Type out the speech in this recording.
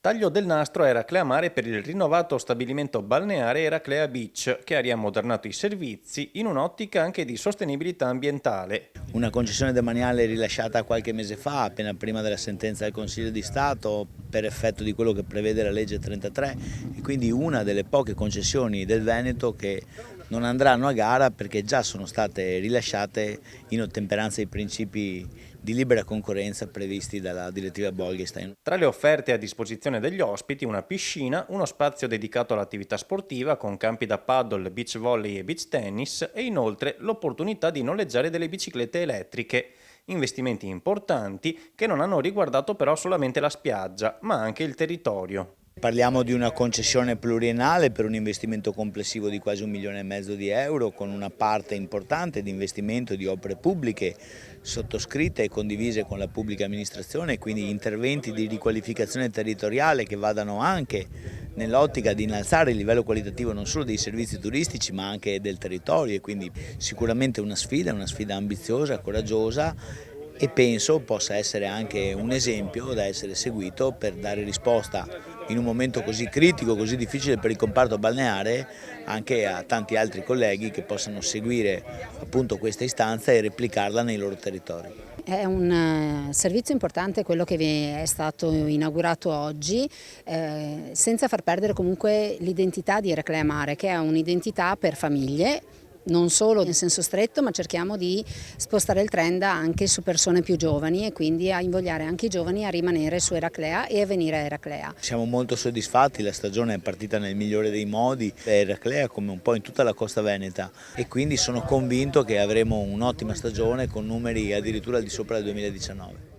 Taglio del nastro a Eraclea Mare per il rinnovato stabilimento balneare Eraclea Beach, che ha riammodernato i servizi in un'ottica anche di sostenibilità ambientale. Una concessione demaniale rilasciata qualche mese fa, appena prima della sentenza del Consiglio di Stato, per effetto di quello che prevede la legge 33, e quindi una delle poche concessioni del Veneto che non andranno a gara perché già sono state rilasciate in ottemperanza ai principi di libera concorrenza previsti dalla direttiva Bolkestein. Tra le offerte a disposizione degli ospiti una piscina, uno spazio dedicato all'attività sportiva con campi da paddle, beach volley e beach tennis e inoltre l'opportunità di noleggiare delle biciclette elettriche. Investimenti importanti che non hanno riguardato però solamente la spiaggia, ma anche il territorio. Parliamo di una concessione pluriennale per un investimento complessivo di quasi 1,5 milioni di euro, con una parte importante di investimento di opere pubbliche sottoscritte e condivise con la pubblica amministrazione, quindi interventi di riqualificazione territoriale che vadano anche nell'ottica di innalzare il livello qualitativo non solo dei servizi turistici ma anche del territorio, e quindi sicuramente una sfida ambiziosa, coraggiosa, e penso possa essere anche un esempio da essere seguito per dare risposta in un momento così critico, così difficile per il comparto balneare, anche a tanti altri colleghi che possano seguire appunto questa istanza e replicarla nei loro territori. È un servizio importante quello che è stato inaugurato oggi, senza far perdere comunque l'identità di Eraclea Mare, che è un'identità per famiglie, non solo in senso stretto, ma cerchiamo di spostare il trend anche su persone più giovani e quindi a invogliare anche i giovani a rimanere su Eraclea e a venire a Eraclea. Siamo molto soddisfatti, la stagione è partita nel migliore dei modi per Eraclea come un po' in tutta la costa veneta, e quindi sono convinto che avremo un'ottima stagione con numeri addirittura al di sopra del 2019.